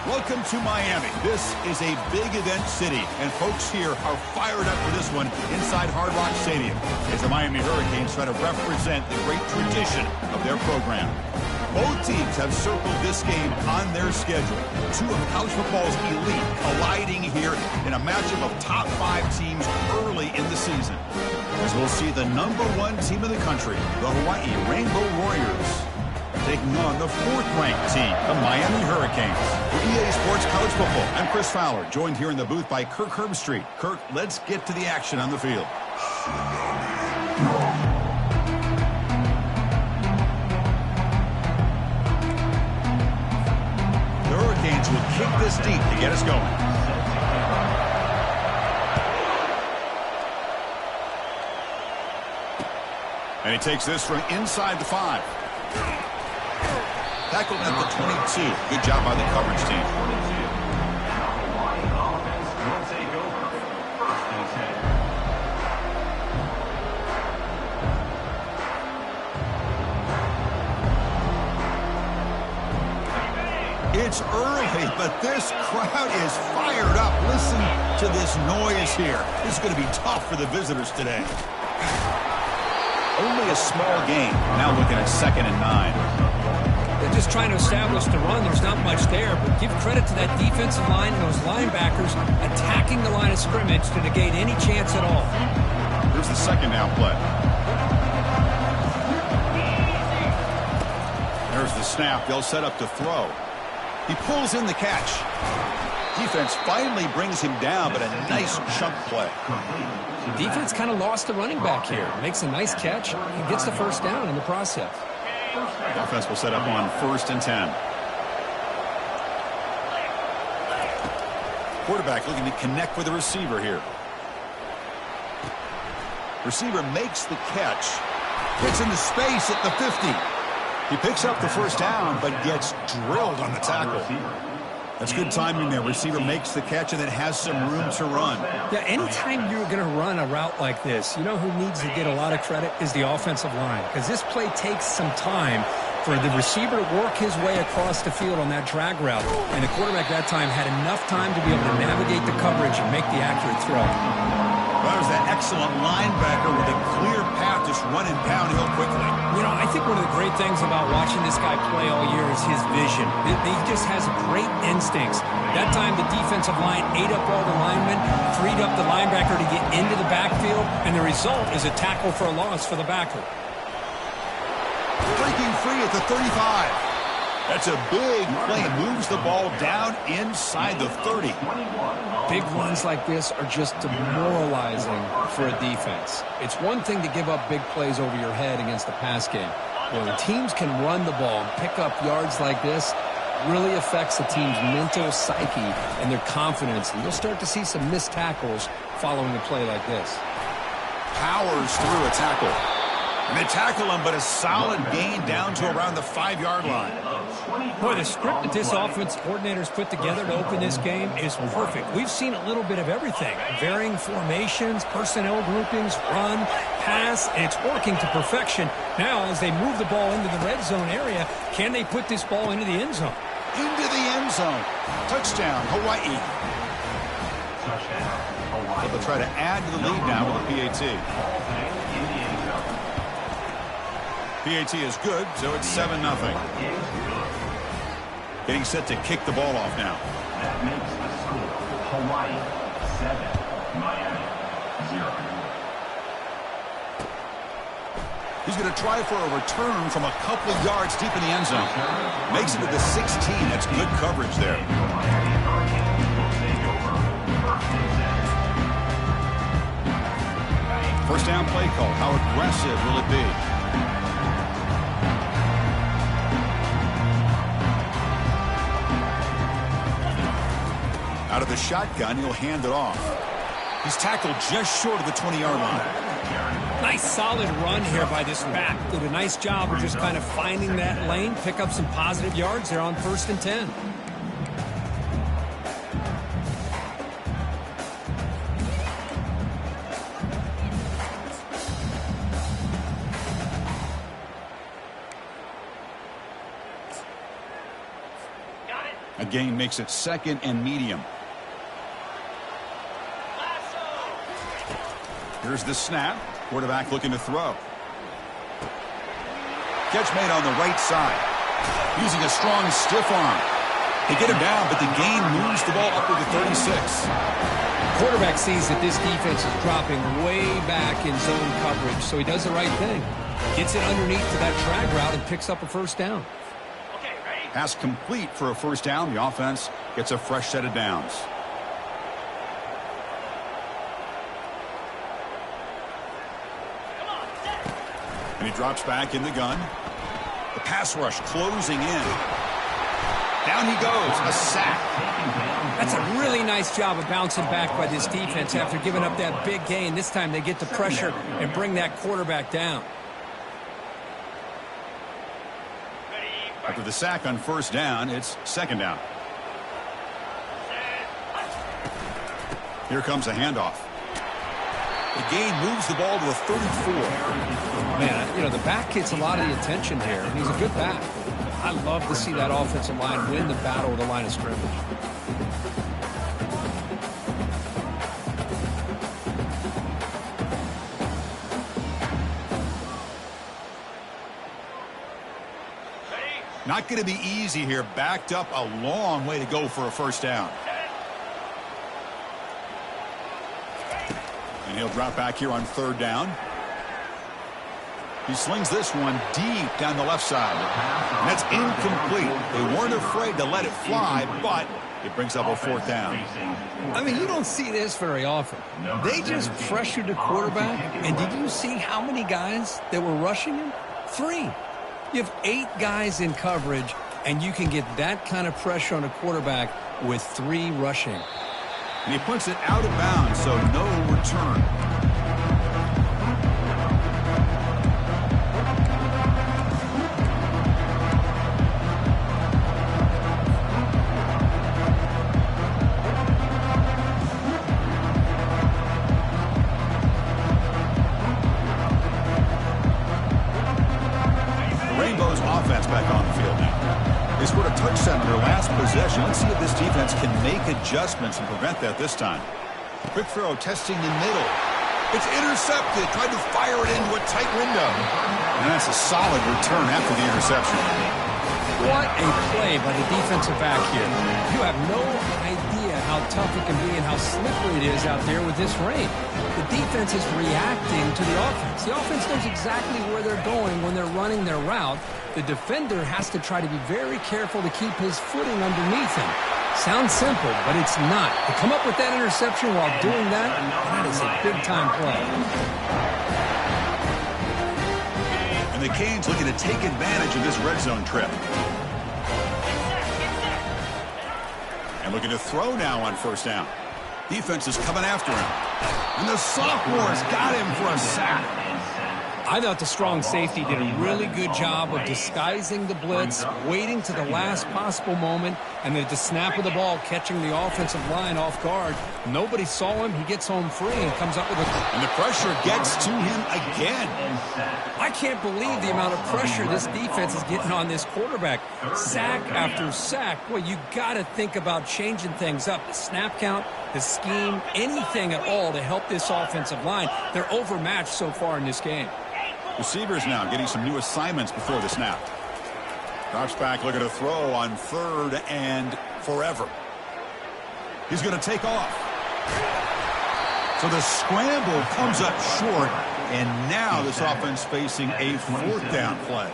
Welcome to Miami. This is a big event city, and folks here are fired up for this one inside Hard Rock Stadium as the Miami Hurricanes try to represent the great tradition of their program. Both teams have circled this game on their schedule. Two of college football's elite colliding here in a matchup of top 5 teams early in the season. As we'll see the #1 team in the country, the Hawaii Rainbow Warriors, taking on the 4th-ranked team, the Miami Hurricanes. For EA Sports College Football, I'm Chris Fowler, joined here in the booth by Kirk Herbstreit. Kirk, let's get to the action on the field. The Hurricanes will kick this deep to get us going. And he takes this from inside the 5. Tackled at the 22. Good job by the coverage team. It's early, but this crowd is fired up. Listen to this noise here. This is going to be tough for the visitors today. Only a small gain. Now looking at 2nd and 9. They're just trying to establish the run. There's not much there, but give credit to that defensive line and those linebackers attacking the line of scrimmage to negate any chance at all. Here's the 2nd down play. There's the snap. They'll set up to throw. He pulls in the catch. Defense finally brings him down, but a nice chunk play. The defense kind of lost the running back here. Makes a nice catch and gets the 1st down in the process. The offense will set up on 1st and 10. Quarterback looking to connect with the receiver here. Receiver makes the catch. Gets into space at the 50. He picks up the 1st down, but gets drilled on the tackle. That's good timing there. Receiver makes the catch and then has some room to run. Yeah, anytime you're going to run a route like this, you know who needs to get a lot of credit is the offensive line, because this play takes some time for the receiver to work his way across the field on that drag route, and the quarterback that time had enough time to be able to navigate the coverage and make the accurate throw. Well, there's that excellent linebacker with a clear path just running downhill quickly. You know, I think one of the great things about watching this guy play all year is his vision. He just has great instincts. That time the defensive line ate up all the linemen, freed up the linebacker to get into the backfield, and the result is a tackle for a loss for the backer. Breaking free at the 35. That's a big play. Moves the ball down inside the 30. Big runs like this are just demoralizing for a defense. It's one thing to give up big plays over your head against the pass game. When teams can run the ball and pick up yards like this, really affects the team's mental psyche and their confidence. And you'll start to see some missed tackles following a play like this. Powers through a tackle. And they tackle him, but a solid gain down to around the 5-yard line. Boy, the script that this offense coordinator's put together to open this game is perfect. We've seen a little bit of everything. Varying formations, personnel groupings, run, pass, and it's working to perfection. Now, as they move the ball into the red zone area, can they put this ball into the end zone? Into the end zone. Touchdown, Hawaii. But they'll try to add to the lead now with a PAT. PAT is good, so it's 7-0. Getting set to kick the ball off now. That makes the score Hawaii 7, Miami 0. He's going to try for a return from a couple of yards deep in the end zone. Makes it to the 16. That's good coverage there. First down play call. How aggressive will it be? Out of the shotgun, he'll hand it off. He's tackled just short of the 20-yard line. Nice solid run here by this back. Did a nice job of just kind of finding that lane, pick up some positive yards there on 1st and 10. A gain makes it 2nd and medium. Here's the snap. Quarterback looking to throw. Catch made on the right side. Using a strong stiff arm. They get him down, but the gain moves the ball up to the 36. Quarterback sees that this defense is dropping way back in zone coverage, so he does the right thing. Gets it underneath to that drag route and picks up a first down. Pass complete for a first down. The offense gets a fresh set of downs. And he drops back in the gun. The pass rush closing in. Down he goes. A sack. That's a really nice job of bouncing back by this defense after giving up that big gain. This time they get the pressure and bring that quarterback down. After the sack on first down, it's 2nd down. Here comes a handoff. The gain moves the ball to the 34. Man, you know, the back gets a lot of the attention here, and he's a good back. I love to see that offensive line win the battle of the line of scrimmage. Not going to be easy here. Backed up a long way to go for a first down. And he'll drop back here on 3rd down. He slings this one deep down the left side. And that's incomplete. They weren't afraid to let it fly, but it brings up a 4th down. I mean, you don't see this very often. They just pressured the quarterback, and did you see how many guys that were rushing him? 3. You have 8 guys in coverage, and you can get that kind of pressure on a quarterback with 3 rushing. And he puts it out of bounds, so no return. Back on the field now. They scored a touchdown on their last possession. Let's see if this defense can make adjustments and prevent that this time. Quick throw, testing the middle. It's intercepted. Tried to fire it into a tight window. And that's a solid return after the interception. What a play by the defensive back here. You have no idea how tough it can be and how slippery it is out there with this rain. The defense is reacting to the offense. The offense knows exactly where they're going when they're running their route. The defender has to try to be very careful to keep his footing underneath him. Sounds simple, but it's not. To come up with that interception while doing that, that is a big-time play. And the Canes looking to take advantage of this red zone trip. And looking to throw now on first down. Defense is coming after him. And the sophomore's got him for a sack. I thought the strong safety did a really good job of disguising the blitz, waiting to the last possible moment, and then at the snap of the ball, catching the offensive line off guard. Nobody saw him. He gets home free and comes up with a... And the pressure gets to him again. I can't believe the amount of pressure this defense is getting on this quarterback. Sack after sack. Well, you got to think about changing things up. The snap count, the scheme, anything at all to help this offensive line. They're overmatched so far in this game. Receivers now getting some new assignments before the snap. Drops back, looking to throw on 3rd and forever. He's going to take off. So the scramble comes up short, and now this offense facing a 4th down play.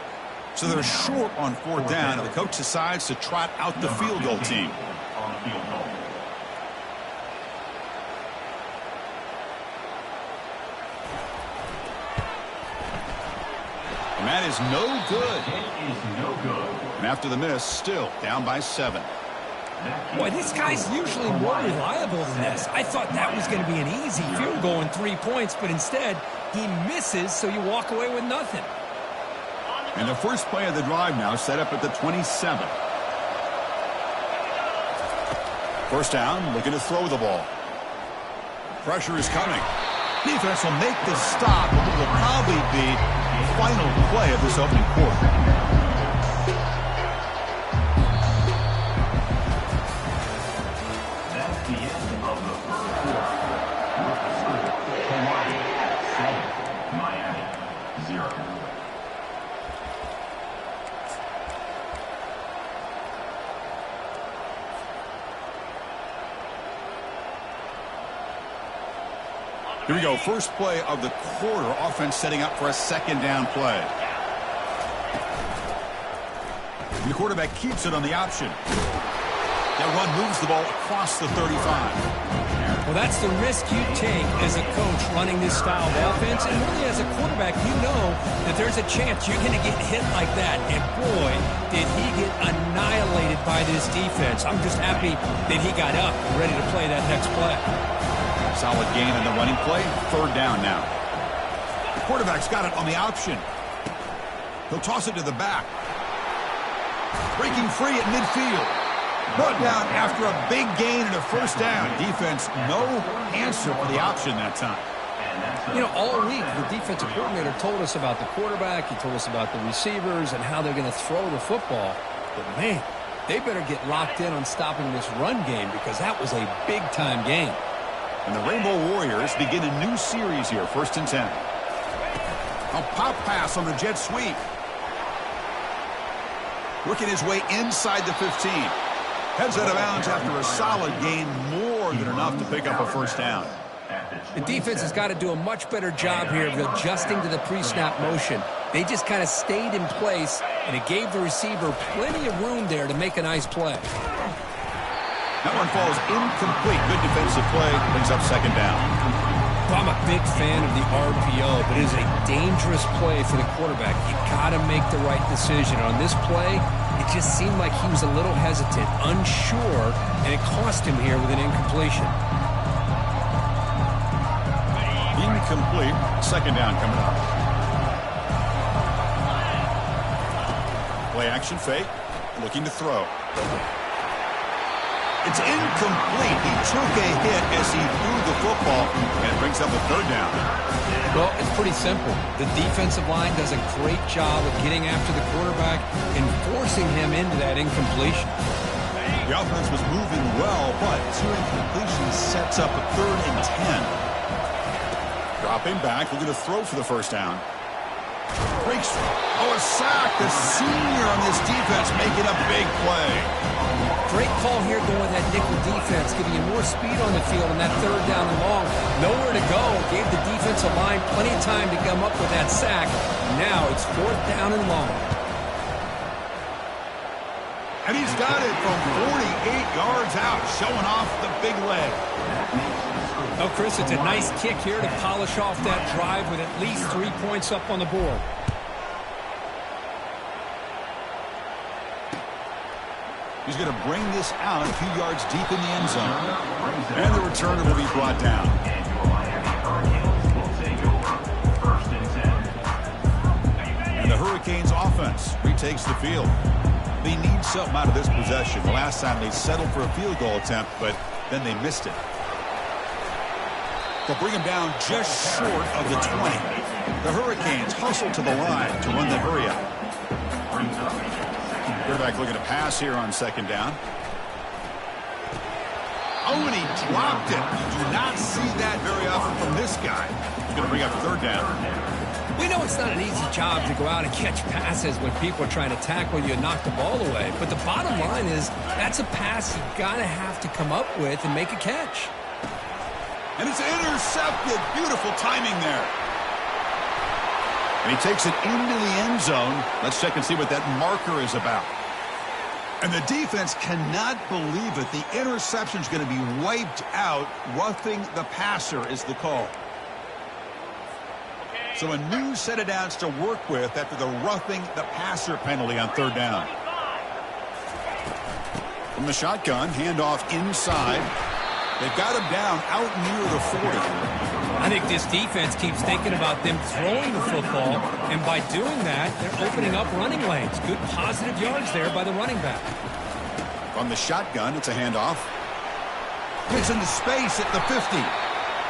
So they're short on 4th down, and the coach decides to trot out the field goal team. And that is no good. And after the miss, still down by 7. Boy, this guy's usually more reliable than this. I thought that was going to be an easy field goal in 3 points, but instead he misses, so you walk away with nothing. And the first play of the drive now set up at the 27. First down, looking to throw the ball. Pressure is coming. Defense will make the stop, but it will probably be the final play of this opening quarter. Here we go. First play of the quarter. Offense setting up for a second down play. The quarterback keeps it on the option. That run moves the ball across the 35. Well, that's the risk you take as a coach running this style of offense. And really, as a quarterback, you know that there's a chance you're going to get hit like that. And boy, did he get annihilated by this defense. I'm just happy that he got up and ready to play that next play. Solid gain on the running play. Third down now. The quarterback's got it on the option. He'll toss it to the back. Breaking free at midfield. Brought down after a big gain and a first down. Defense, no answer for the option that time. You know, all week, the defensive coordinator told us about the quarterback. He told us about the receivers and how they're going to throw the football. But, man, they better get locked in on stopping this run game because that was a big-time game. And the Rainbow Warriors begin a new series here, 1st and 10. A pop pass on the jet sweep. Working his way inside the 15. Heads out of bounds after a solid gain, more than enough to pick up a first down. The defense has got to do a much better job here of adjusting to the pre-snap motion. They just kind of stayed in place, and it gave the receiver plenty of room there to make a nice play. That one falls incomplete. Good defensive play. Brings up second down. Well, I'm a big fan of the RPO, but it is a dangerous play for the quarterback. You got to make the right decision. On this play, it just seemed like he was a little hesitant, unsure, and it cost him here with an incompletion. Incomplete. Second down coming up. Play action fake. Looking to throw. It's incomplete. He took a hit as he threw the football and brings up a third down. Well, it's pretty simple. The defensive line does a great job of getting after the quarterback and forcing him into that incompletion. The offense was moving well, but 2 incompletions sets up a 3rd and 10. Dropping back, looking to throw for the first down. Breaks. Oh, a sack. The senior on this defense making a big play. Great call here going with that nickel defense, giving you more speed on the field on that 3rd down and long. Nowhere to go. Gave the defensive line plenty of time to come up with that sack. Now it's 4th down and long. And he's got it from 48 yards out, showing off the big leg. Oh, Chris, it's a nice kick here to polish off that drive with at least 3 points up on the board. He's going to bring this out a few yards deep in the end zone. And the returner will be brought down. And the Hurricanes offense retakes the field. They need something out of this possession. The last time they settled for a field goal attempt, but then they missed it. They'll bring him down just short of the 20. The Hurricanes hustle to the line to run the hurry up. Quarterback looking to pass here on second down. Oh, and he dropped it. You do not see that very often from this guy. He's going to bring up third down. We know it's not an easy job to go out and catch passes when people are trying to tackle you and knock the ball away. But the bottom line is that's a pass you got to have to come up with and make a catch. And it's intercepted. Beautiful timing there. And he takes it into the end zone. Let's check and see what that marker is about. And the defense cannot believe it. The interception is going to be wiped out. Roughing the passer is the call. So a new set of downs to work with after the roughing the passer penalty on third down. From the shotgun, handoff inside. They've got him down out near the 40. I think this defense keeps thinking about them throwing the football, and by doing that, they're opening up running lanes. Good positive yards there by the running back. From the shotgun, it's a handoff. Gets into space at the 50.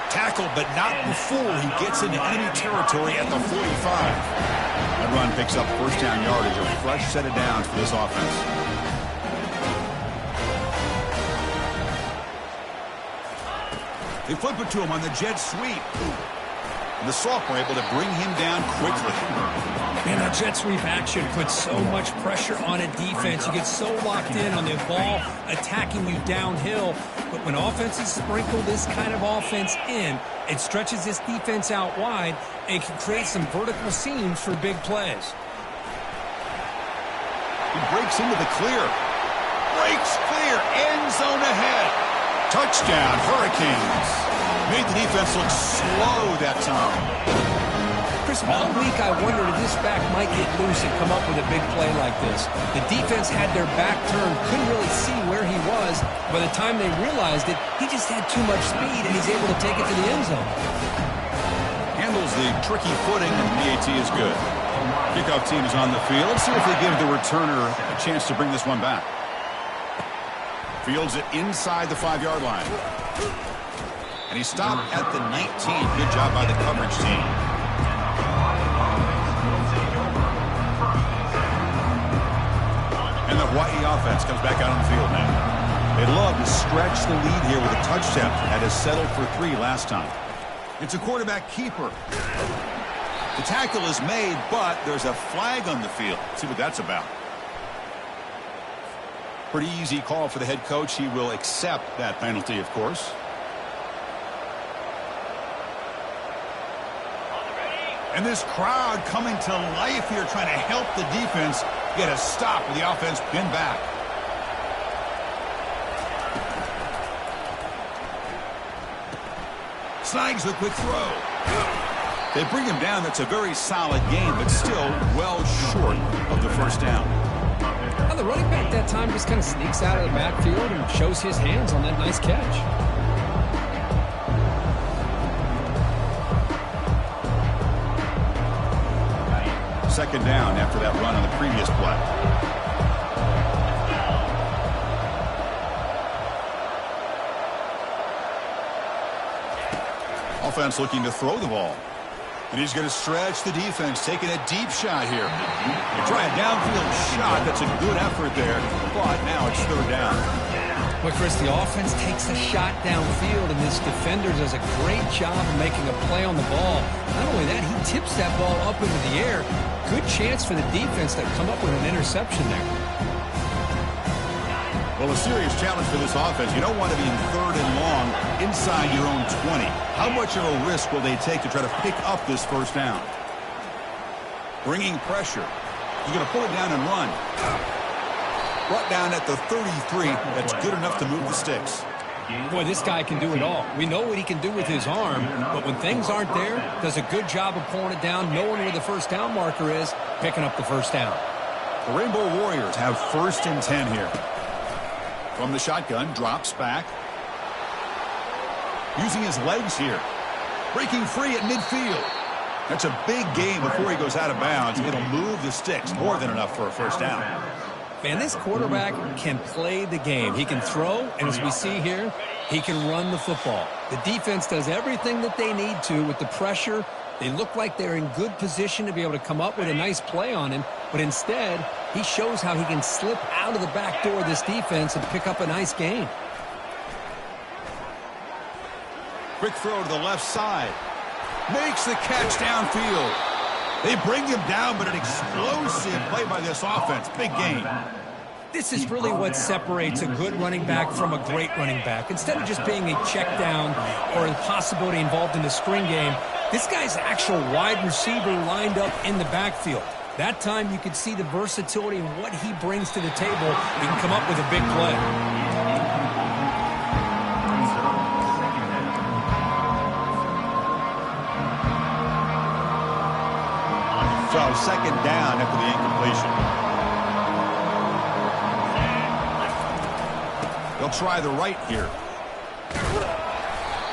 Tackled, but not before he gets into enemy territory at the 45. That run picks up first down yardage, a fresh set of downs for this offense. They flip it to him on the jet sweep. And the sophomore able to bring him down quickly. Man, that jet sweep action puts so much pressure on a defense. You get so locked in on the ball attacking you downhill. But when offenses sprinkle this kind of offense in, it stretches this defense out wide and can create some vertical seams for big plays. He breaks into the clear. Breaks clear. End zone ahead. Touchdown, Hurricanes. Made the defense look slow that time. Chris, all week I wondered if this back might get loose and come up with a big play like this. The defense had their back turned, couldn't really see where he was. By the time they realized it, he just had too much speed, and he's able to take it to the end zone. Handles the tricky footing, and the AT is good. Kickoff team is on the field. Let's see if they give the returner a chance to bring this one back. Fields it inside the 5-yard line. And he stopped at the 19. Good job by the coverage team. And the Hawaii offense comes back out on the field now. They'd love to stretch the lead here with a touchdown. That has settled for 3 last time. It's a quarterback keeper. The tackle is made, but there's a flag on the field. Let's see what that's about. Pretty easy call for the head coach. He will accept that penalty, of course. And this crowd coming to life here, trying to help the defense get a stop with the offense pinned back. Snags the quick throw. They bring him down. That's a very solid game, but still well short of the first down. Well, the running back that time just kind of sneaks out of the backfield and shows his hands on that nice catch. Second down after that run on the previous play. Offense looking to throw the ball. And he's going to stretch the defense, taking a deep shot here. They try a downfield shot. That's a good effort there. But now it's third down. Well, Chris, the offense takes a shot downfield, and this defender does a great job of making a play on the ball. Not only that, he tips that ball up into the air. Good chance for the defense to come up with an interception there. Well, a serious challenge for this offense. You don't want to be in third and long inside your own 20. How much of a risk will they take to try to pick up this first down? Bringing pressure. He's going to pull it down and run. Brought down at the 33. That's good enough to move the sticks. Boy, this guy can do it all. We know what he can do with his arm, but when things aren't there, does a good job of pulling it down, knowing where the first down marker is, picking up the first down. The Rainbow Warriors have 1st and 10 here. From the shotgun, drops back. Using his legs here. Breaking free at midfield. That's a big gain before he goes out of bounds. It'll move the sticks. More than enough for a first down. Man, this quarterback can play the game. He can throw, and as we see here, he can run the football. The defense does everything that they need to with the pressure. They look like they're in good position to be able to come up with a nice play on him, but instead, he shows how he can slip out of the back door of this defense and pick up a nice gain. Quick throw to the left side. Makes the catch downfield. They bring him down, but an explosive play by this offense. Big gain. This is really what separates a good running back from a great running back. Instead of just being a check down or a possibility involved in the screen game, this guy's actual wide receiver lined up in the backfield. That time you could see the versatility and what he brings to the table. He can come up with a big play. So second down after the incompletion. They'll try the right here.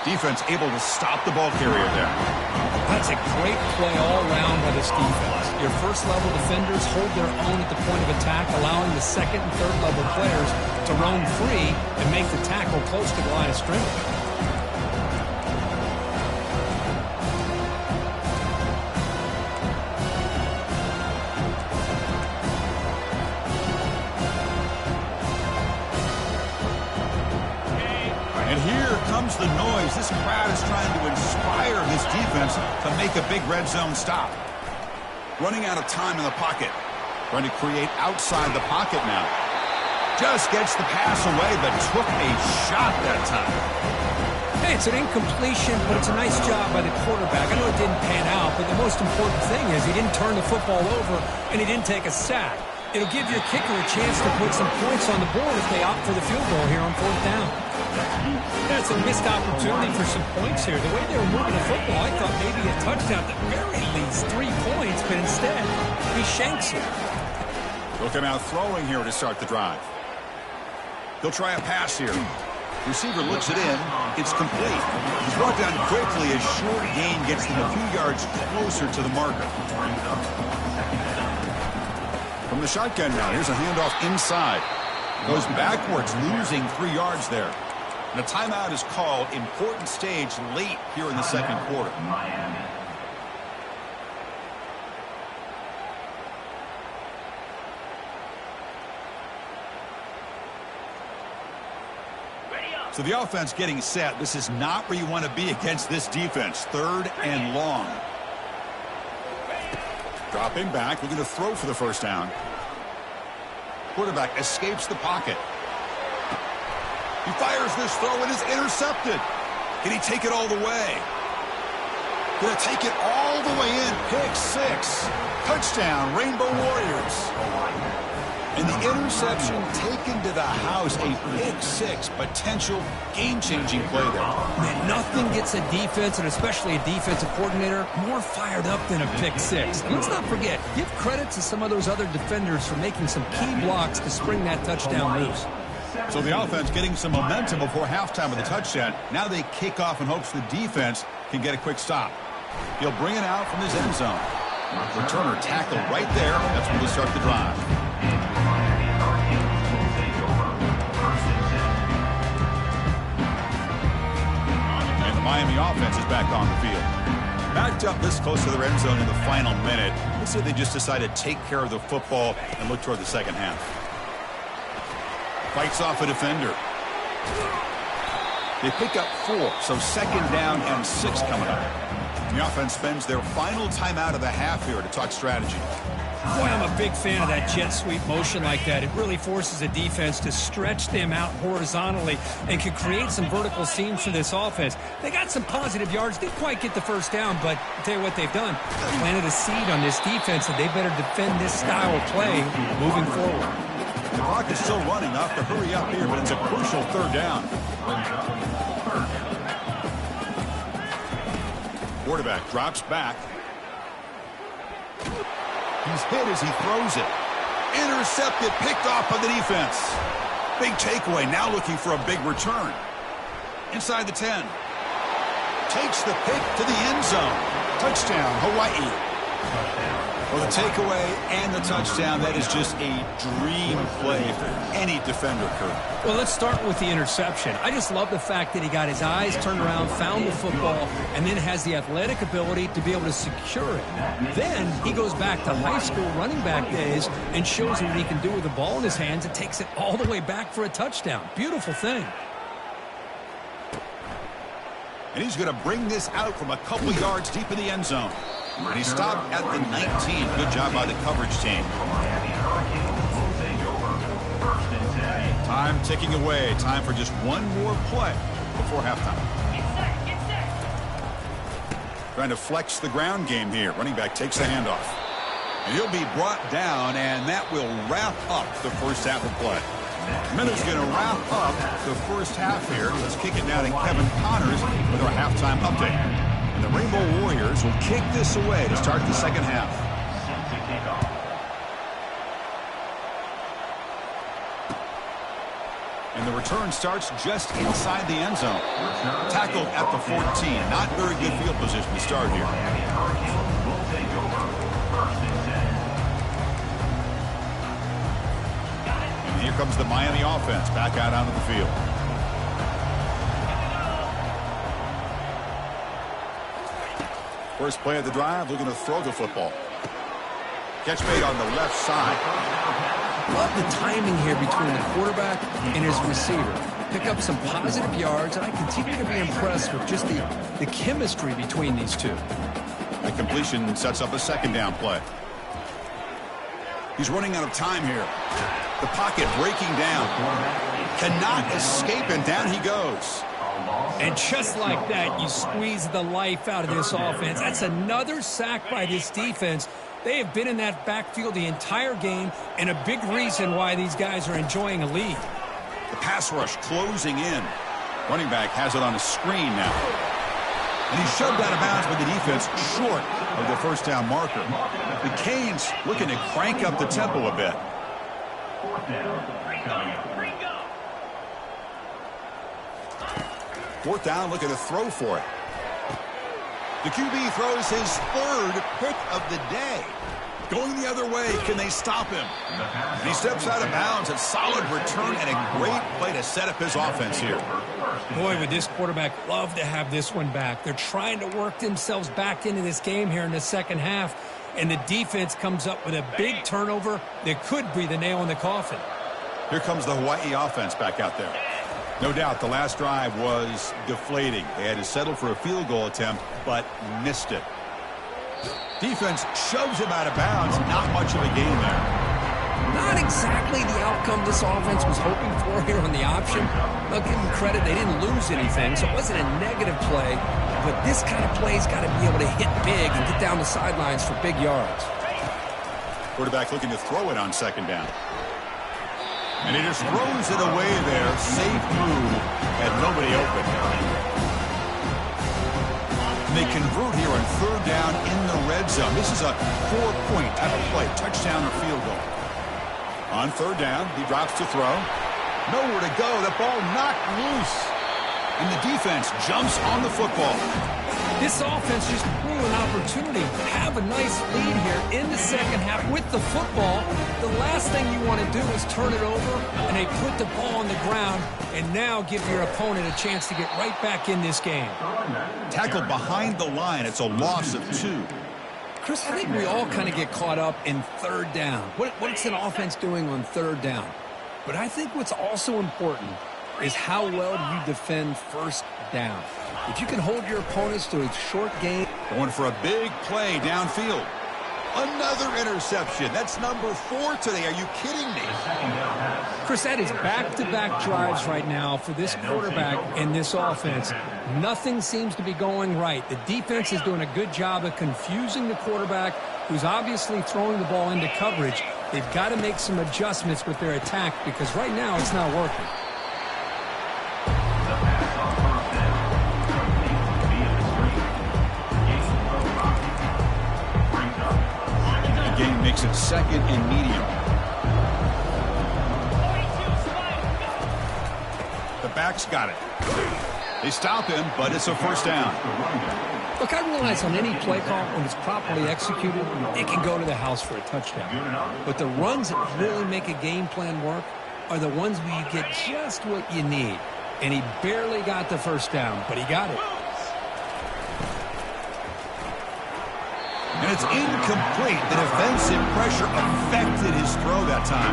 Defense able to stop the ball carrier there. That's a great play all around by this defense. Your first level defenders hold their own at the point of attack, allowing the second and third level players to roam free and make the tackle close to the line of scrimmage. The noise. This crowd is trying to inspire this defense to make a big red zone stop. Running out of time in the pocket. Trying to create outside the pocket now. Just gets the pass away, but took a shot that time. Hey, it's an incompletion, but it's a nice job by the quarterback. I know it didn't pan out, but the most important thing is he didn't turn the football over, and he didn't take a sack. It'll give your kicker a chance to put some points on the board if they opt for the field goal here on 4th down. That's a missed opportunity for some points here. The way they were moving the football, I thought maybe a touchdown, at the very least 3 points, but instead, he shanks it. He'll come out throwing here to start the drive. He'll try a pass here. Receiver looks it in. It's complete. He's brought down quickly as short gain gets them a few yards closer to the marker. From the shotgun now, here's a handoff inside. Goes backwards, losing 3 yards there. And a timeout is called. Important stage late here in the second quarter. So the offense getting set. This is not where you want to be against this defense. 3rd and long. Dropping back, looking to throw for the first down. Quarterback escapes the pocket. He fires this throw and is intercepted. Can he take it all the way? Gonna take it all the way in. Pick 6. Touchdown, Rainbow Warriors. And the interception taken to the house, a pick 6, potential game-changing play there. Man, nothing gets a defense, and especially a defensive coordinator, more fired up than a pick 6. And let's not forget, give credit to some of those other defenders for making some key blocks to spring that touchdown loose. So the offense getting some momentum before halftime with the touchdown. Now they kick off in hopes the defense can get a quick stop. He'll bring it out from his end zone. Returner tackle right there. That's where they start the drive. And the Miami offense is back on the field. Backed up this close to the end zone in the final minute. Let's say they just decided to take care of the football and look toward the second half. Fights off a defender. They pick up 4, so 2nd down and 6 coming up. And the offense spends their final timeout of the half here to talk strategy. Boy, I'm a big fan of that jet sweep motion like that. It really forces a defense to stretch them out horizontally and can create some vertical seams for this offense. They got some positive yards. Didn't quite get the first down, but I'll tell you what they've done. Planted a seed on this defense, and they better defend this style of play moving forward. The clock is still running. Off to hurry up here, but it's a crucial 3rd down. Quarterback drops back. He's hit as he throws it. Intercepted, picked off by the defense. Big takeaway, now looking for a big return. Inside the 10. Takes the pick to the end zone. Touchdown, Hawaii. Well, the takeaway and the touchdown, that is just a dream play for any defender, Kurt. Well, let's start with the interception. I just love the fact that he got his eyes turned around, found the football, and then has the athletic ability to be able to secure it. Then he goes back to high school running back days and shows what he can do with the ball in his hands and takes it all the way back for a touchdown. Beautiful thing. And he's going to bring this out from a couple yards deep in the end zone. And he stopped at the 19. Good job by the coverage team. Time ticking away. Time for just one more play before halftime. Trying to flex the ground game here. Running back takes the handoff. And he'll be brought down, and that will wrap up the first half of play. Minute's going to wrap up the first half here. Let's kick it now to Kevin Connors with our halftime update. And the Rainbow Warriors will kick this away to start the second half. And the return starts just inside the end zone. Tackled at the 14. Not very good field position to start here. And here comes the Miami offense back out onto the field. First play of the drive, looking to throw the football. Catch made on the left side. Love the timing here between the quarterback and his receiver. Pick up some positive yards, and I continue to be impressed with just the chemistry between these two. The completion sets up a second down play. He's running out of time here. The pocket breaking down. Cannot escape, and down he goes. And just like that, you squeeze the life out of this offense. That's another sack by this defense. They have been in that backfield the entire game, and a big reason why these guys are enjoying a lead. The pass rush closing in. Running back has it on a screen now. And he's shoved out of bounds with the defense short of the first down marker. The Canes looking to crank up the tempo a bit. Fourth down, looking to throw for it. The QB throws his third pick of the day. Going the other way, can they stop him? And he steps out of bounds. A solid return and a great play to set up his offense here. Boy, would this quarterback love to have this one back. They're trying to work themselves back into this game here in the second half, and the defense comes up with a big turnover that could be the nail in the coffin. Here comes the Hawaii offense back out there. No doubt the last drive was deflating. They had to settle for a field goal attempt, but missed it. Defense shoves him out of bounds. Not much of a gain there. Not exactly the outcome this offense was hoping for here on the option. I'll give them credit. They didn't lose anything, so it wasn't a negative play. But this kind of play's got to be able to hit big and get down the sidelines for big yards. Quarterback looking to throw it on second down. And he just throws it away there. Safe move. Had nobody open. And they convert here on third down in the red zone. This is a 4-point type of play. Touchdown or field goal. On third down, he drops to throw. Nowhere to go. The ball knocked loose. And the defense jumps on the football. This offense just blew an opportunity. Have a nice lead here in the second half with the football. The last thing you want to do is turn it over, and they put the ball on the ground and now give your opponent a chance to get right back in this game. Tackled behind the line. It's a loss of 2. Chris, I think we all kind of get caught up in third down. What's an offense doing on third down? But I think what's also important is how well you defend first down. If you can hold your opponents to a short game. Going for a big play downfield. Another interception. That's number 4 today. Are you kidding me? Chris, that is back-to-back drives right now for this quarterback and this offense. Nothing seems to be going right. The defense is doing a good job of confusing the quarterback, who's obviously throwing the ball into coverage. They've got to make some adjustments with their attack because right now it's not working. Game makes it second and medium. The back's got it. They stop him, but it's a first down. Look, I realize on any play call, when it's properly executed, it can go to the house for a touchdown. But the runs that really make a game plan work are the ones where you get just what you need. And he barely got the first down, but he got it. And it's incomplete. The defensive pressure affected his throw that time.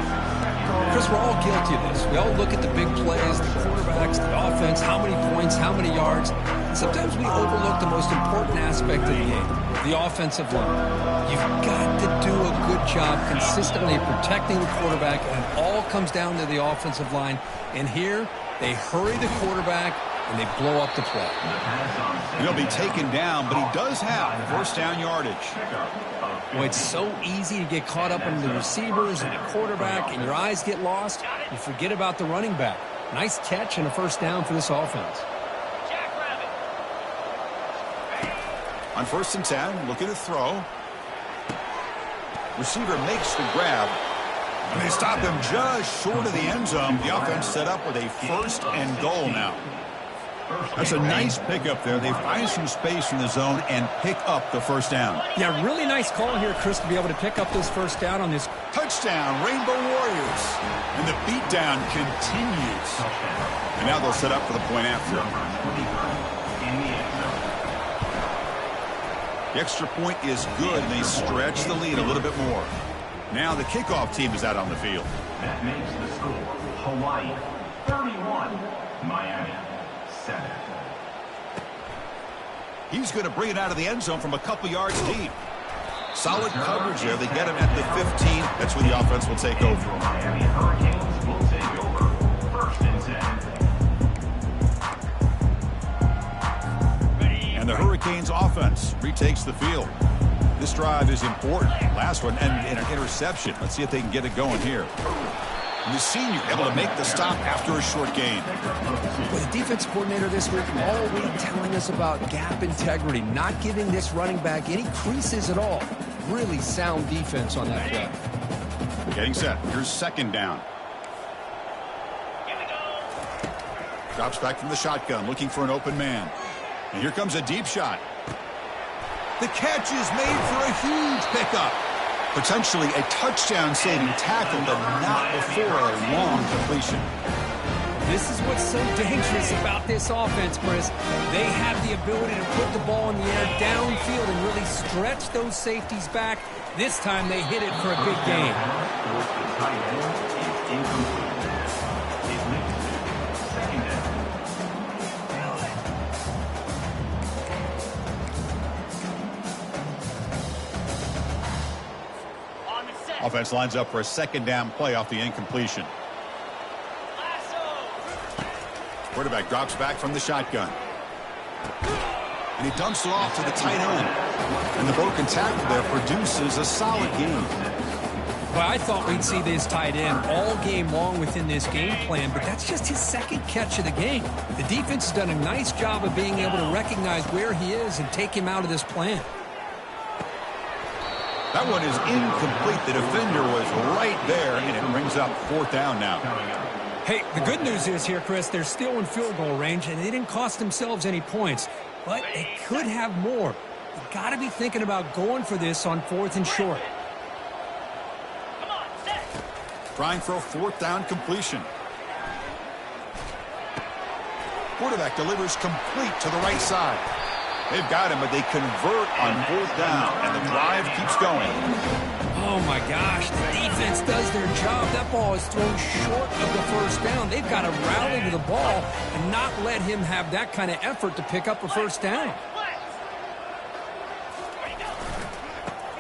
Chris, we're all guilty of this. We all look at the big plays, the quarterbacks, the offense, how many points, how many yards. Sometimes we overlook the most important aspect of the game, the offensive line. You've got to do a good job consistently protecting the quarterback, and it all comes down to the offensive line. And here, they hurry the quarterback, and they blow up the play. He'll be taken down, but he does have first down yardage. Boy, it's so easy to get caught up in the receivers and the quarterback, and your eyes get lost. You forget about the running back. Nice catch and a first down for this offense. On 1st and 10, looking to throw. Receiver makes the grab. And they stop him just short of the end zone. The offense set up with a 1st and goal now. That's a nice pickup there. They find some space in the zone and pick up the first down. Yeah, really nice call here, Chris, to be able to pick up this first down on this. Touchdown, Rainbow Warriors. And the beatdown continues. And now they'll set up for the point after. The extra point is good, and they stretch the lead a little bit more. Now the kickoff team is out on the field. That makes the score Hawaii 31, Miami 7. He's going to bring it out of the end zone from a couple yards deep. Solid coverage there. They get him at the 15. That's where the offense will take over. Miami Hurricanes will take over. 1st and 10. And the Hurricanes offense retakes the field. This drive is important. Last one and an interception. Let's see if they can get it going here. And the senior able to make the stop after a short gain. Well, the defense coordinator this week all week telling us about gap integrity, not giving this running back any creases at all. Really sound defense on that play. Getting set. Here's 2nd down. Drops back from the shotgun, looking for an open man. And here comes a deep shot. The catch is made for a huge pickup. Potentially a touchdown-saving tackle, but not before a long completion. This is what's so dangerous about this offense, Chris. They have the ability to put the ball in the air downfield and really stretch those safeties back. This time they hit it for a big gain. Offense lines up for a 2nd down play off the incompletion. Quarterback drops back from the shotgun. And he dumps it off to the tight end. And the broken tackle there produces a solid gain. Well, I thought we'd see this tight end all game long within this game plan, but that's just his 2nd catch of the game. The defense has done a nice job of being able to recognize where he is and take him out of this plan. That one is incomplete. The defender was right there, and it brings up 4th down now. Hey, the good news is here, Chris, they're still in field goal range, and they didn't cost themselves any points. But they could have more. You've got to be thinking about going for this on 4th and short. Trying for a 4th down completion. Quarterback delivers complete to the right side. They've got him, but they convert on 4th down, and the drive keeps going. Oh, my gosh. The defense does their job. That ball is thrown short of the 1st down. They've got to rally to the ball and not let him have that kind of effort to pick up a 1st down.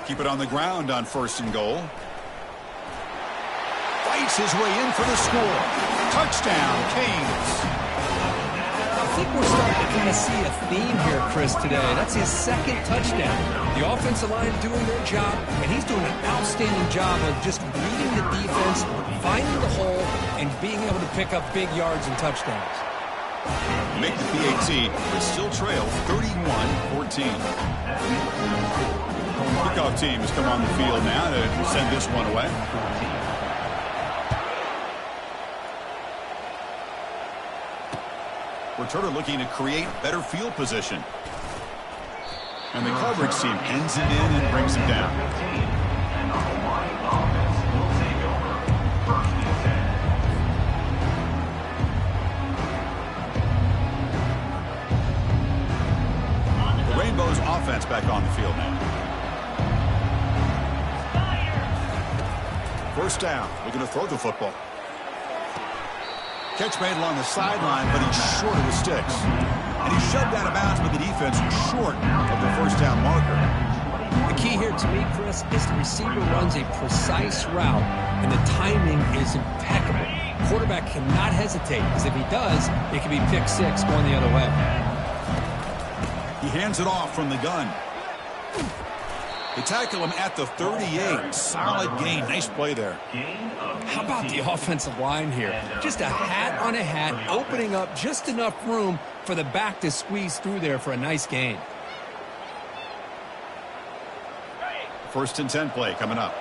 Keep it on the ground on 1st and goal. Fights his way in for the score. Touchdown, Canes. I think we're starting to kind of see a theme here, Chris, today. That's his 2nd touchdown. The offensive line doing their job, and he's doing an outstanding job of just reading the defense, finding the hole, and being able to pick up big yards and touchdowns. Make the PAT, but still trail 31-14. Kickoff team has come on the field now to send this one away. Returner looking to create better field position. And the coverage team ends it in and brings him down. And the Hawaii offense will take over. 1st and 10. The Rainbows offense back on the field now. 1st down. We're going to throw the football. Catch made along the sideline, but he's short of the sticks. And he shoved out of bounds, but the defense short of the 1st down marker. The key here to me, Chris, is the receiver runs a precise route, and the timing is impeccable. Quarterback cannot hesitate, because if he does, it can be pick 6 going the other way. He hands it off from the gun. They tackle him at the 38. Solid gain. Nice play there. How about the offensive line here? Just a hat on a hat, opening up just enough room for the back to squeeze through there for a nice gain. 1st and 10 play coming up.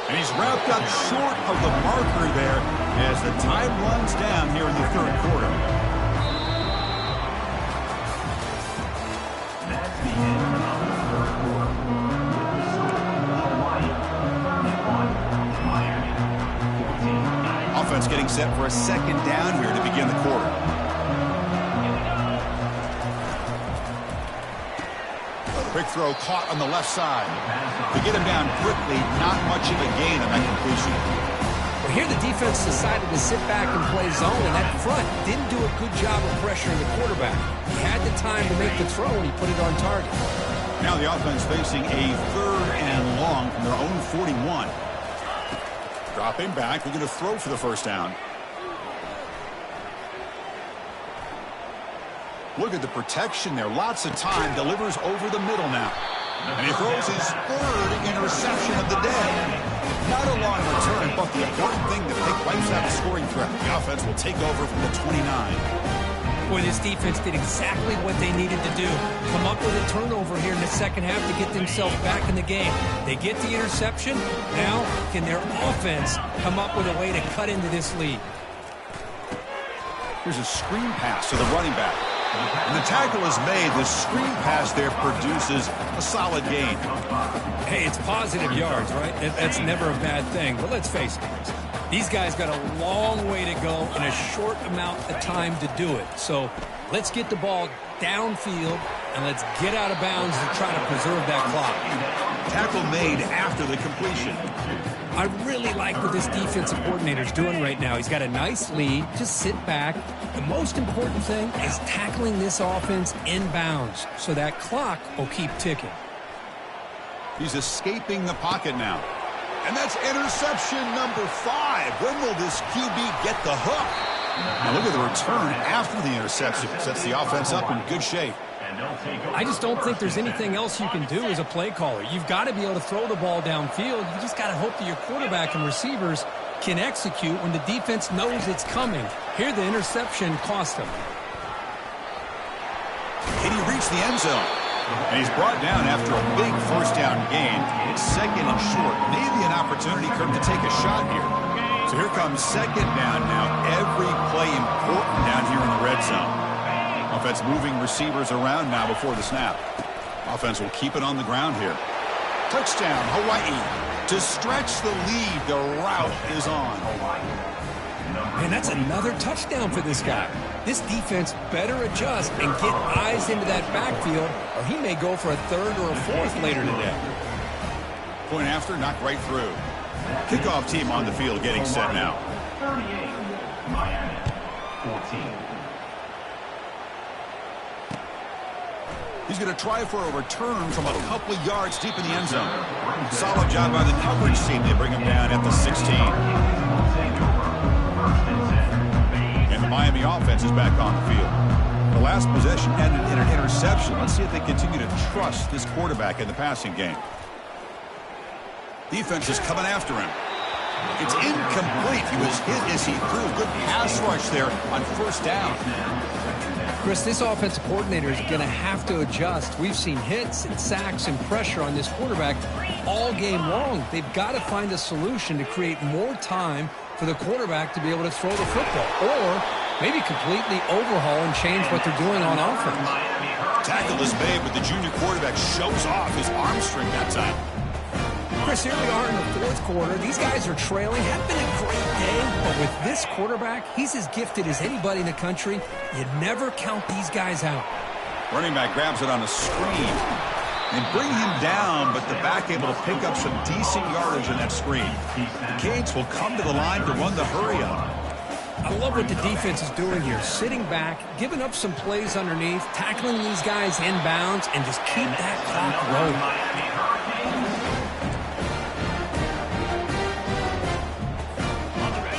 And he's wrapped up short of the marker there as the time runs down here in the 3rd quarter. That's the end of the 3rd quarter. With the score, Hawaii 31, Miami 14. Offense getting set for a 2nd down here to begin the quarter. Quick throw caught on the left side. To get him down quickly, not much of a gain on that completion. Well, here the defense decided to sit back and play zone, and that front didn't do a good job of pressuring the quarterback. He had the time to make the throw, and he put it on target. Now the offense facing a 3rd and long from their own 41. Dropping back, looking to throw for the first down. Look at the protection there. Lots of time. Delivers over the middle now. And he throws his 3rd interception of the day. Not a long return, but the important thing to pick wipes out a scoring threat. The offense will take over from the 29. Boy, this defense did exactly what they needed to do. Come up with a turnover here in the second half to get themselves back in the game. They get the interception. Now, can their offense come up with a way to cut into this lead? Here's a screen pass to the running back. And the tackle is made. The screen pass there produces a solid gain. Hey, it's positive yards, right? That's never a bad thing. But let's face it, these guys got a long way to go in a short amount of time to do it. So let's get the ball downfield and let's get out of bounds to try to preserve that clock. Tackle made after the completion. I really like what this defensive coordinator is doing right now. He's got a nice lead. Just sit back. The most important thing is tackling this offense in bounds so that clock will keep ticking. He's escaping the pocket now. And that's interception number 5. When will this QB get the hook? Now look at the return after the interception. Sets the offense up in good shape. I just don't think there's anything else you can do as a play caller. You've got to be able to throw the ball downfield. You just got to hope that your quarterback and receivers can execute when the defense knows it's coming. Here the interception cost him. Can he reach the end zone? And he's brought down after a big first down gain. It's 2nd and short. Maybe an opportunity, Kirk, to take a shot here. So here comes 2nd down now. Every play important down here in the red zone. Offense moving receivers around now before the snap. Offense will keep it on the ground here. Touchdown, Hawaii. To stretch the lead, the route is on. And that's another touchdown for this guy. This defense better adjust and get eyes into that backfield, or he may go for a 3rd or a 4th later today. Point after, knocked right through. Kickoff team on the field getting set now. 38, Miami, 14. He's going to try for a return from a couple of yards deep in the end zone. Solid job by the coverage team. They bring him down at the 16. And the Miami offense is back on the field. The last possession ended in an interception. Let's see if they continue to trust this quarterback in the passing game. Defense is coming after him. It's incomplete. He was hit as he threw a good pass rush there on first down. Chris, this offensive coordinator is going to have to adjust. We've seen hits and sacks and pressure on this quarterback all game long. They've got to find a solution to create more time for the quarterback to be able to throw the football, or maybe completely overhaul and change what they're doing on offense. Tackle is made, but the junior quarterback shows off his arm strength that time. Chris, here we are in the 4th quarter. These guys are trailing. Had been a great day, but with this quarterback, he's as gifted as anybody in the country. You never count these guys out. Running back grabs it on a screen and bring him down, but the back able to pick up some decent yardage in that screen. The Canes will come to the line to run the hurry up. I love what the defense is doing here. Sitting back, giving up some plays underneath, tackling these guys inbounds, and just keep that clock rolling.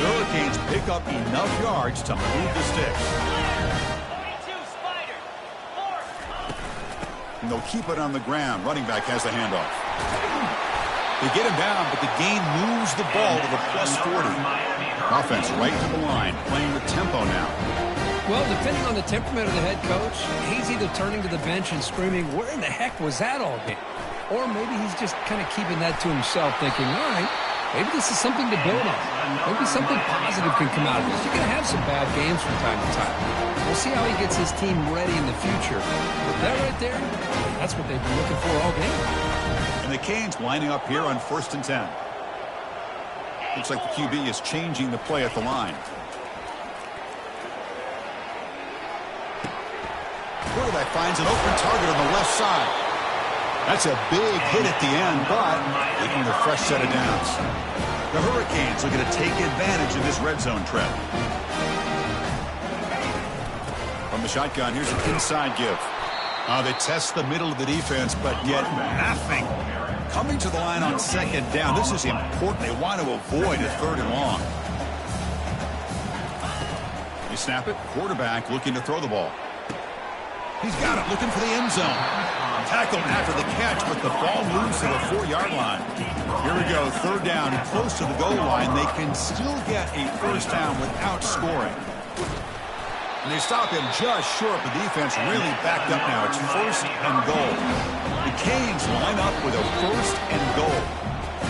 The Hurricanes pick up enough yards to move the sticks. And they'll keep it on the ground. Running back has the handoff. They get him down, but the gain moves the ball to the +40. Offense right to the line, playing with tempo now. Well, depending on the temperament of the head coach, he's either turning to the bench and screaming, "Where in the heck was that all game?" Or maybe he's just kind of keeping that to himself, thinking, all right, maybe this is something to build on. Maybe something positive can come out of this. You're going to have some bad games from time to time. We'll see how he gets his team ready in the future. But that right there, that's what they've been looking for all game. And the Canes lining up here on 1st and 10. Looks like the QB is changing the play at the line. Quarterback finds an open target on the left side. That's a big hit at the end, but they earn a fresh set of downs. The Hurricanes looking to take advantage of this red zone trap. From the shotgun, here's an inside give. They test the middle of the defense, but yet nothing. Coming to the line on second down. This is important. They want to avoid a third and long. They snap it. Quarterback looking to throw the ball. He's got it, looking for the end zone. Tackled after the catch, but the ball moves to the 4-yard line. Here we go, third down, close to the goal line. They can still get a first down without scoring. And they stop him just short. The defense really backed up now. It's first and goal. The Canes line up with a first and goal.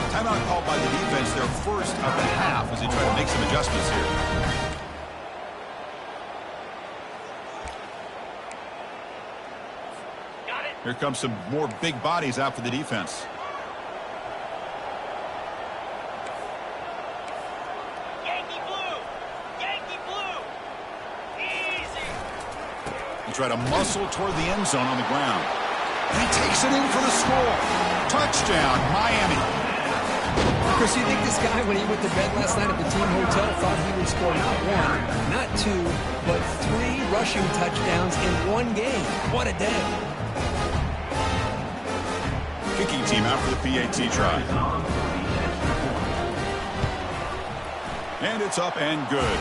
Timeout called by the defense, their first of the half as they try to make some adjustments here. Here comes some more big bodies out for the defense. Yankee blue! Yankee blue! Easy! He tried to muscle toward the end zone on the ground. And he takes it in for the score. Touchdown, Miami. Chris, you think this guy, when he went to bed last night at the team hotel, thought he would score not one, not two, but 3 rushing touchdowns in one game? What a day. Kicking team out for the PAT try. And it's up and good.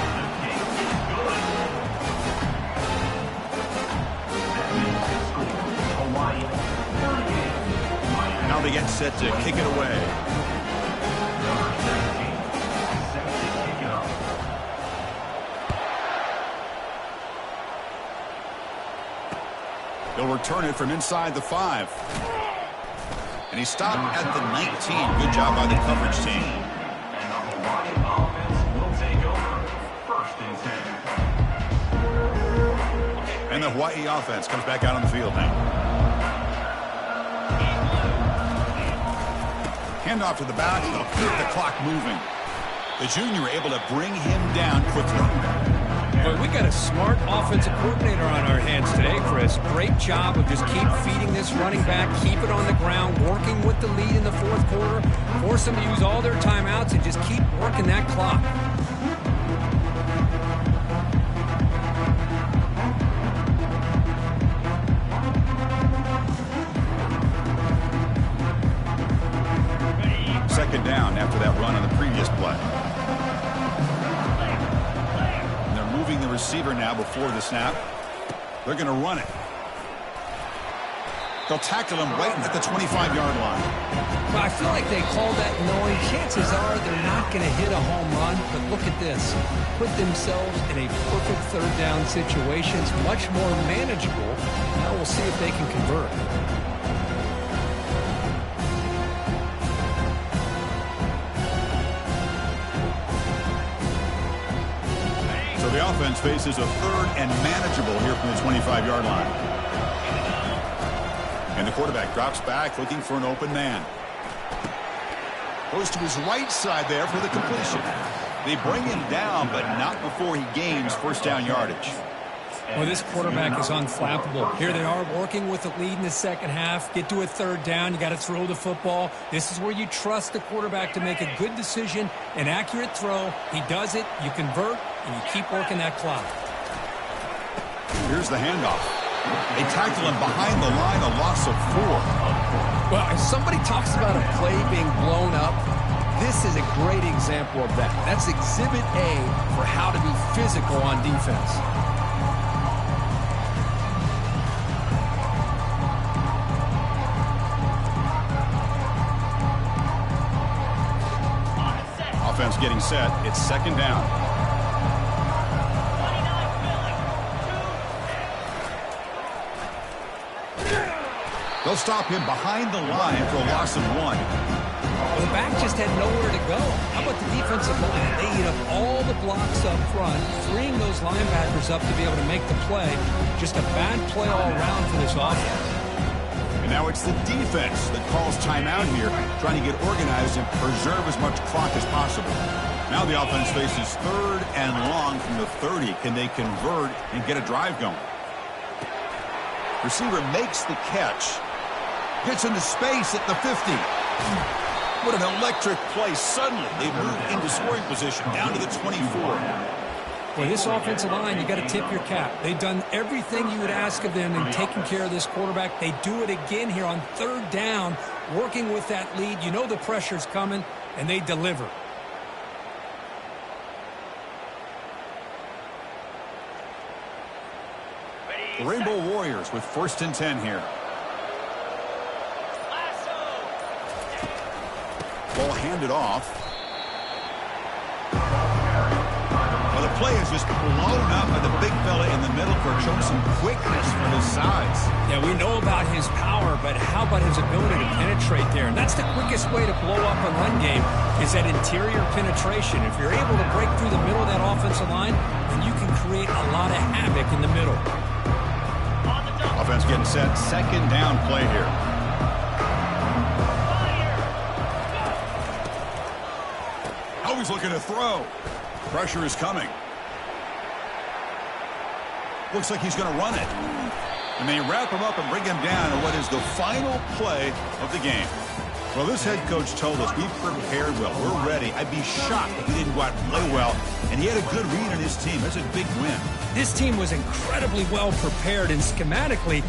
Now they get set to kick it away. They'll return it from inside the 5. And he stopped at the 19. Good job by the coverage team. And the Hawaii offense will take over. First and 10. And the Hawaii offense comes back out on the field now. Handoff to the back. They'll keep the clock moving. The junior able to bring him down quickly. Well, we got a smart offensive coordinator on our hands today, Chris. Great job of just keep feeding this running back, keep it on the ground, working with the lead in the fourth quarter, force them to use all their timeouts, and just keep working that clock. Second down after that run on the previous play. The receiver now before the snap. They're going to run it. They'll tackle him right at the 25-yard line. Well, I feel like they called that knowing chances are they're not going to hit a home run, but look at this. Put themselves in a perfect third down situation. It's much more manageable. Now we'll see if they can convert. The offense faces a third and manageable here from the 25-yard line. And the quarterback drops back looking for an open man. Goes to his right side there for the completion. They bring him down, but not before he gains first down yardage. Well, this quarterback is unflappable. Here they are working with the lead in the second half. Get to a third down. You got to throw the football. This is where you trust the quarterback to make a good decision, an accurate throw. He does it. You convert, and you keep working that clock. Here's the handoff. They tackle him behind the line, a loss of 4. Well, if somebody talks about a play being blown up, this is a great example of that. That's Exhibit A for how to be physical on defense. Offense getting set. It's second down. They'll stop him behind the line for a loss of 1. The back just had nowhere to go. How about the defensive line? They eat up all the blocks up front, freeing those linebackers up to be able to make the play. Just a bad play all around for this offense. And now it's the defense that calls timeout here, trying to get organized and preserve as much clock as possible. Now the offense faces third and long from the 30. Can they convert and get a drive going? Receiver makes the catch. Gets into space at the 50. What an electric play. Suddenly, they move into scoring position, down to the 24. Well, this offensive line, you got to tip your cap. They've done everything you would ask of them in taking care of this quarterback. They do it again here on 3rd down, working with that lead. You know the pressure's coming, and they deliver. The Rainbow Warriors with 1st and 10 here. Ball handed off. Well, the play is just blown up by the big fella in the middle for showing some quickness for his size. Yeah, we know about his power, but how about his ability to penetrate there? And that's the quickest way to blow up a run game is that interior penetration. If you're able to break through the middle of that offensive line, then you can create a lot of havoc in the middle. Offense getting set. 2nd down play here. Oh, he's looking to throw. Pressure is coming. Looks like he's going to run it. And they wrap him up and bring him down in what is the final play of the game. Well, this head coach told us we prepared well. We're ready. I'd be shocked if he didn't go out and play well. And he had a good read on his team. That's a big win. This team was incredibly well prepared, and schematically,